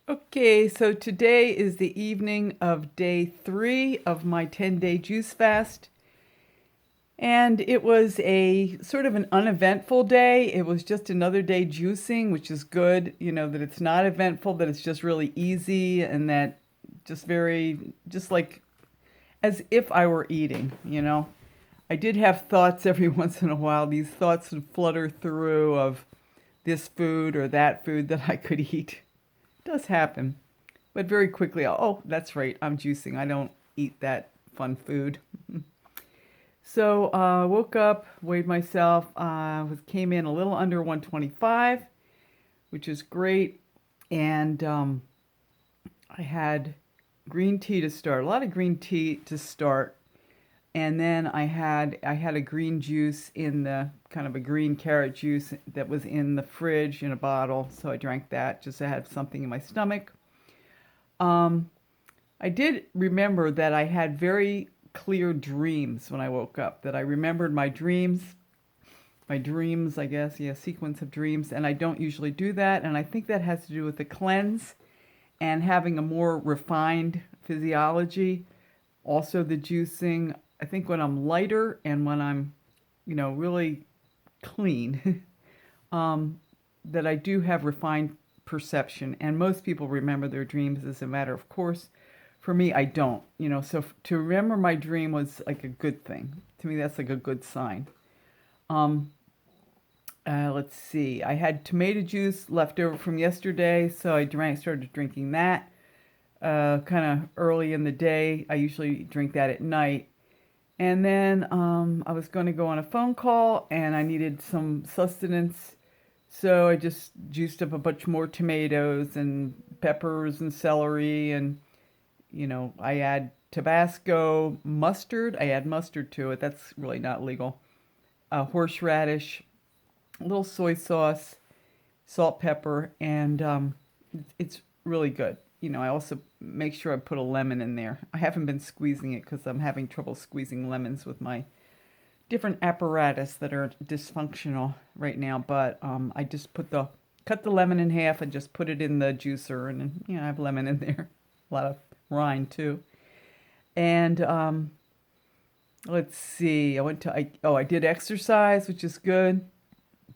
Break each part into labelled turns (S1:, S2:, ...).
S1: Okay, so today is the evening of day 3 of my 10-day juice fast. And it was a sort of an uneventful day. It was just another day juicing, which is good, that it's not eventful, that it's just really easy and that just like as if I were eating. I did have thoughts every once in a while. These thoughts would flutter through of this food or that food that I could eat. It does happen. But very quickly, oh, that's right, I'm juicing. I don't eat that fun food. So woke up, weighed myself, came in a little under 125, which is great. And I had green tea to start, a lot of green tea to start. And then I had a green juice in the kind of a green carrot juice that was in the fridge in a bottle. So I drank that just to have something in my stomach. Um, I did remember that I had very clear dreams when I woke up, that I remembered my dreams, I guess, yeah, sequence of dreams, and I don't usually do that. And I think that has to do with the cleanse and having a more refined physiology. Also, the juicing. I think when I'm lighter and when I'm, really clean, um, that I do have refined perception. And most people remember their dreams as a matter of course. For me, I don't, so to remember my dream was like a good thing. To me, that's like a good sign. Um, let's see. I had tomato juice left over from yesterday, so started drinking that kind of early in the day. I usually drink that at night. And then I was going to go on a phone call and I needed some sustenance. So I just juiced up a bunch more tomatoes and peppers and celery. And, I add Tabasco mustard. I add mustard to it. That's really not legal. Horseradish, a little soy sauce, salt, pepper, and it's really good. I also make sure I put a lemon in there. I haven't been squeezing it because I'm having trouble squeezing lemons with my different apparatus that are dysfunctional right now. But I just cut the lemon in half and just put it in the juicer, and I have lemon in there, a lot of rind too. And let's see, I did exercise, which is good.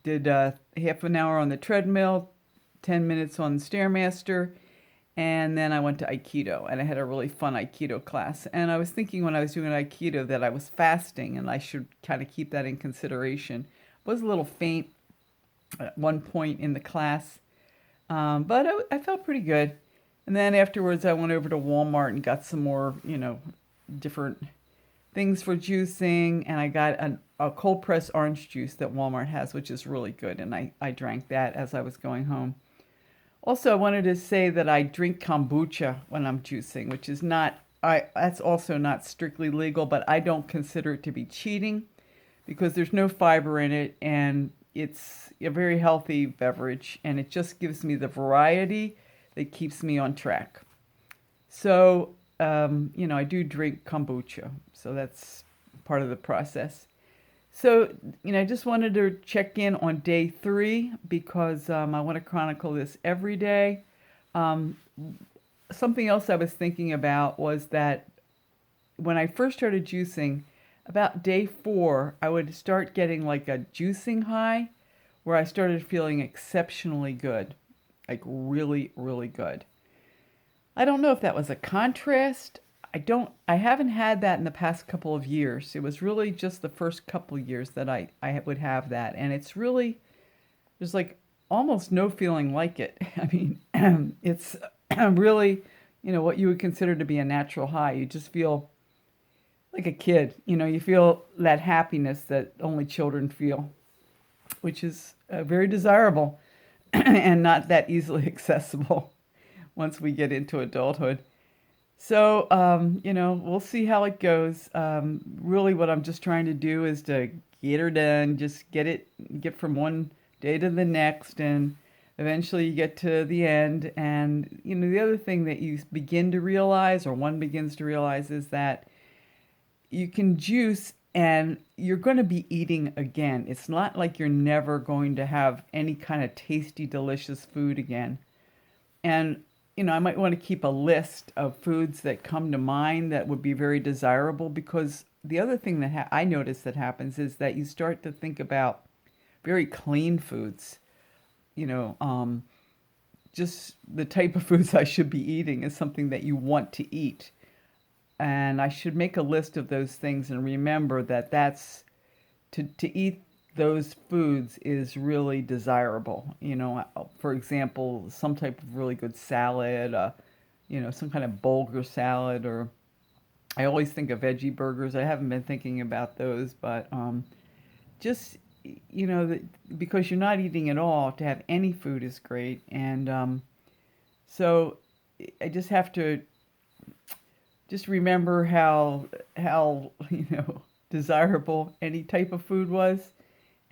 S1: Did half an hour on the treadmill, 10 minutes on the Stairmaster, and then I went to Aikido and I had a really fun Aikido class. And I was thinking when I was doing Aikido that I was fasting and I should kind of keep that in consideration. I was a little faint at one point in the class, but I felt pretty good. And then afterwards, I went over to Walmart and got some more, different things for juicing. And I got a cold pressed orange juice that Walmart has, which is really good. And I drank that as I was going home. Also, I wanted to say that I drink kombucha when I'm juicing, which is not that's also not strictly legal, but I don't consider it to be cheating because there's no fiber in it and it's a very healthy beverage and it just gives me the variety that keeps me on track. So, I do drink kombucha, so that's part of the process. So, I just wanted to check in on day 3 because I want to chronicle this every day. Um, Something else I was thinking about was that when I first started juicing, about day 4, I would start getting like a juicing high where I started feeling exceptionally good, like really, really good. I don't know if that was a contrast. I haven't had that in the past couple of years. It was really just the first couple of years that I would have that. And it's really, there's like almost no feeling like it. I mean, it's really, what you would consider to be a natural high. You just feel like a kid. You feel that happiness that only children feel, which is very desirable and not that easily accessible once we get into adulthood. So, we'll see how it goes. Really, what I'm just trying to do is to get her done, just get from one day to the next, and eventually you get to the end. And, the other thing that you begin to realize, or one begins to realize, is that you can juice and you're going to be eating again. It's not like you're never going to have any kind of tasty, delicious food again. And I might want to keep a list of foods that come to mind that would be very desirable, because the other thing that I notice that happens is that you start to think about very clean foods. You know, just the type of foods I should be eating is something that you want to eat. And I should make a list of those things and remember that to eat those foods is really desirable. For example, some type of really good salad, some kind of bulgur salad, or I always think of veggie burgers. I haven't been thinking about those, but just, because you're not eating at all, to have any food is great. And so I just have to just remember how desirable any type of food was.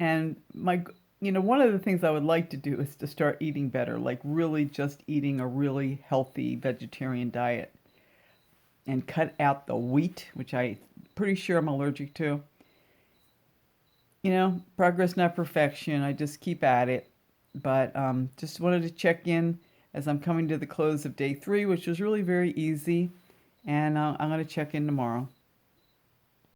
S1: And one of the things I would like to do is to start eating better, like really just eating a really healthy vegetarian diet, and cut out the wheat, which I pretty sure I'm allergic to. Progress, not perfection. I just keep at it. But just wanted to check in as I'm coming to the close of day 3, which was really very easy. And I'm going to check in tomorrow.